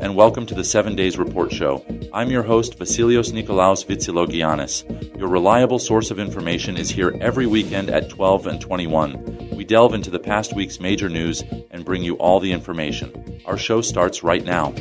and welcome to the 7 Days Report Show. I'm your host, Vasilios Nikolaos Vitsilogiannis. Your reliable source of information is here every weekend at 12 and 21. We delve into the past week's major news and bring you all the information. Our show starts right now.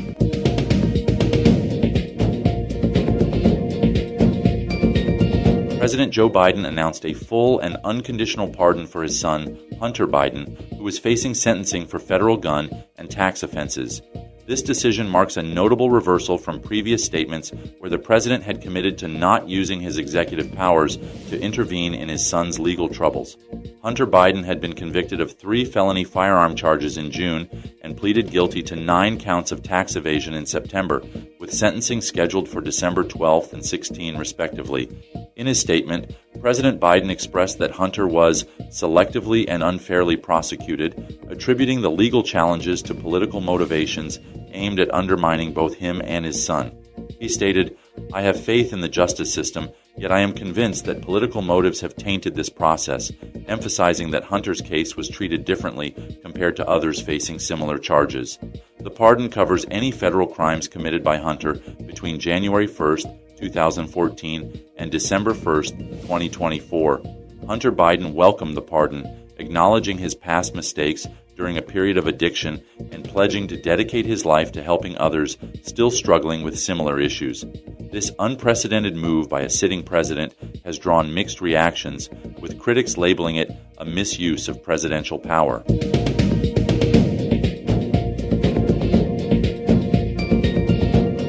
President Joe Biden announced a full and unconditional pardon for his son, Hunter Biden, who was facing sentencing for federal gun and tax offenses. This decision marks a notable reversal from previous statements where the president had committed to not using his executive powers to intervene in his son's legal troubles. Hunter Biden had been convicted of 3 felony firearm charges in June and pleaded guilty to 9 counts of tax evasion in September, with sentencing scheduled for December 12th and 16, respectively. In his statement, President Biden expressed that Hunter was selectively and unfairly prosecuted, attributing the legal challenges to political motivations aimed at undermining both him and his son. He stated, "I have faith in the justice system, yet I am convinced that political motives have tainted this process," emphasizing that Hunter's case was treated differently compared to others facing similar charges. The pardon covers any federal crimes committed by Hunter between January 1st, 2014 and December 1st, 2024. Hunter Biden welcomed the pardon, acknowledging his past mistakes during a period of addiction and pledging to dedicate his life to helping others still struggling with similar issues. This unprecedented move by a sitting president has drawn mixed reactions, with critics labeling it a misuse of presidential power.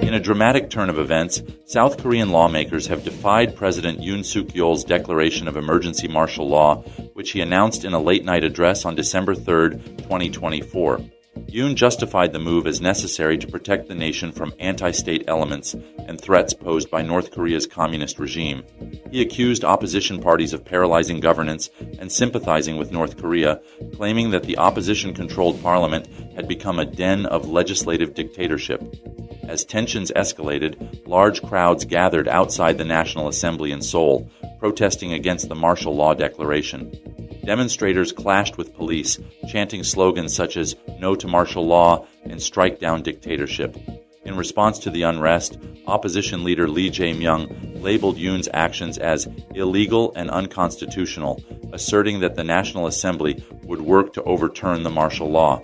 In a dramatic turn of events, South Korean lawmakers have defied President Yoon Suk-yeol's declaration of emergency martial law, which he announced in a late-night address on December 3, 2024. Yoon justified the move as necessary to protect the nation from anti-state elements and threats posed by North Korea's communist regime. He accused opposition parties of paralyzing governance and sympathizing with North Korea, claiming that the opposition-controlled parliament had become a den of legislative dictatorship. As tensions escalated, large crowds gathered outside the National Assembly in Seoul, protesting against the martial law declaration. Demonstrators clashed with police, chanting slogans such as "No to martial law" and "Strike down dictatorship." In response to the unrest, opposition leader Lee Jae-myung labeled Yoon's actions as illegal and unconstitutional, asserting that the National Assembly would work to overturn the martial law.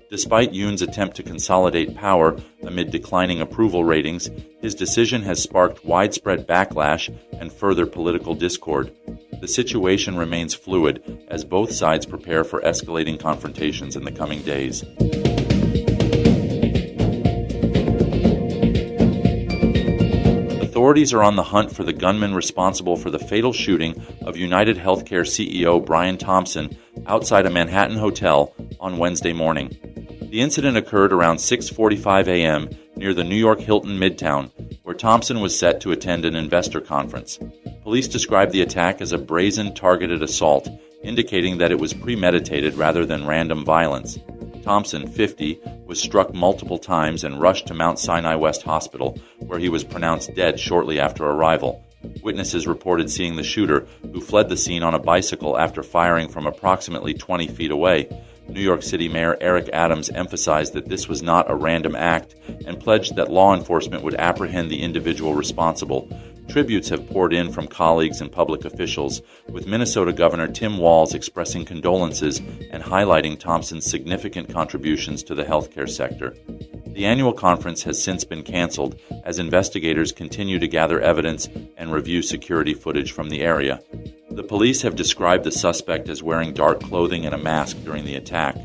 Despite Yoon's attempt to consolidate power amid declining approval ratings, his decision has sparked widespread backlash and further political discord. The situation remains fluid as both sides prepare for escalating confrontations in the coming days. Authorities are on the hunt for the gunman responsible for the fatal shooting of United Healthcare CEO Brian Thompson outside a Manhattan hotel on Wednesday morning. The incident occurred around 6:45 a.m. near the New York Hilton Midtown, where Thompson was set to attend an investor conference. Police described the attack as a brazen, targeted assault, indicating that it was premeditated rather than random violence. Thompson, 50, was struck multiple times and rushed to Mount Sinai West Hospital, where he was pronounced dead shortly after arrival. Witnesses reported seeing the shooter, who fled the scene on a bicycle after firing from approximately 20 feet away. New York City Mayor Eric Adams emphasized that this was not a random act and pledged that law enforcement would apprehend the individual responsible. Tributes have poured in from colleagues and public officials, with Minnesota Governor Tim Walz expressing condolences and highlighting Thompson's significant contributions to the healthcare sector. The annual conference has since been canceled as investigators continue to gather evidence and review security footage from the area. The police have described the suspect as wearing dark clothing and a mask during the attack.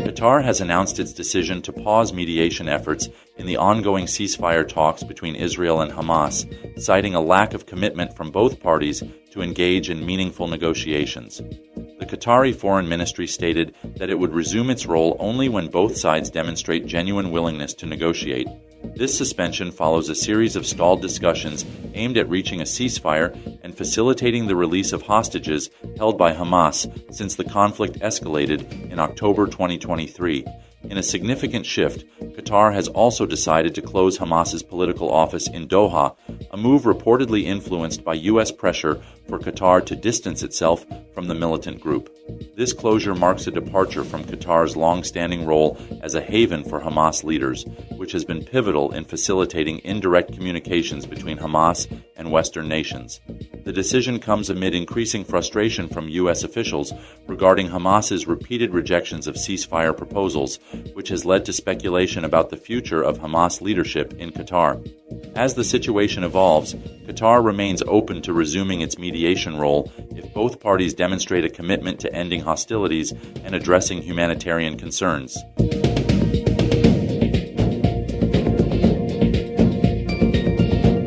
Qatar has announced its decision to pause mediation efforts in the ongoing ceasefire talks between Israel and Hamas, citing a lack of commitment from both parties to engage in meaningful negotiations. The Qatari Foreign Ministry stated that it would resume its role only when both sides demonstrate genuine willingness to negotiate. This suspension follows a series of stalled discussions aimed at reaching a ceasefire and facilitating the release of hostages held by Hamas since the conflict escalated in October 2023. In a significant shift, Qatar has also decided to close Hamas's political office in Doha, a move reportedly influenced by U.S. pressure for Qatar to distance itself from the militant group. This closure marks a departure from Qatar's long-standing role as a haven for Hamas leaders, which has been pivotal in facilitating indirect communications between Hamas and Western nations. The decision comes amid increasing frustration from U.S. officials regarding Hamas's repeated rejections of ceasefire proposals, which has led to speculation about the future of Hamas leadership in Qatar. As the situation evolves, Qatar remains open to resuming its mediation role if both parties demonstrate a commitment to ending hostilities and addressing humanitarian concerns.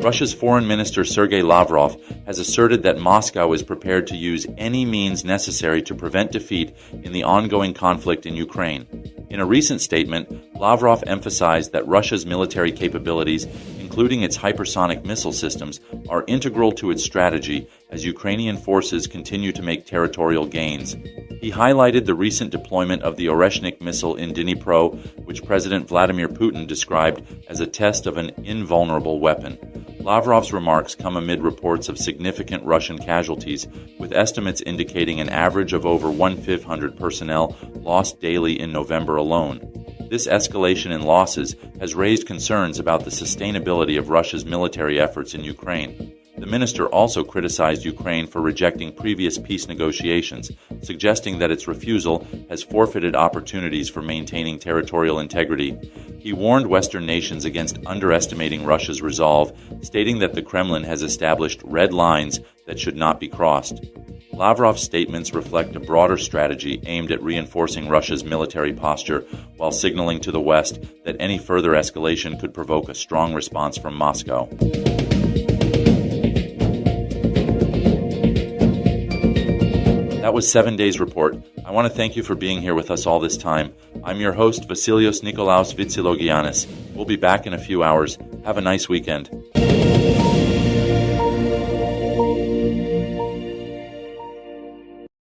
Russia's Foreign Minister Sergei Lavrov has asserted that Moscow is prepared to use any means necessary to prevent defeat in the ongoing conflict in Ukraine. In a recent statement, Lavrov emphasized that Russia's military capabilities, including its hypersonic missile systems, are integral to its strategy as Ukrainian forces continue to make territorial gains. He highlighted the recent deployment of the Oreshnik missile in Dnipro, which President Vladimir Putin described as a test of an invulnerable weapon. Lavrov's remarks come amid reports of significant Russian casualties, with estimates indicating an average of over 1,500 personnel lost daily in November alone. This escalation in losses has raised concerns about the sustainability of Russia's military efforts in Ukraine. The minister also criticized Ukraine for rejecting previous peace negotiations, suggesting that its refusal has forfeited opportunities for maintaining territorial integrity. He warned Western nations against underestimating Russia's resolve, stating that the Kremlin has established red lines that should not be crossed. Lavrov's statements reflect a broader strategy aimed at reinforcing Russia's military posture while signaling to the West that any further escalation could provoke a strong response from Moscow. That was 7 Days Report. I want to thank you for being here with us all this time. I'm your host, Vasilios Nikolaos Vitsilogiannis. We'll be back in a few hours. Have a nice weekend.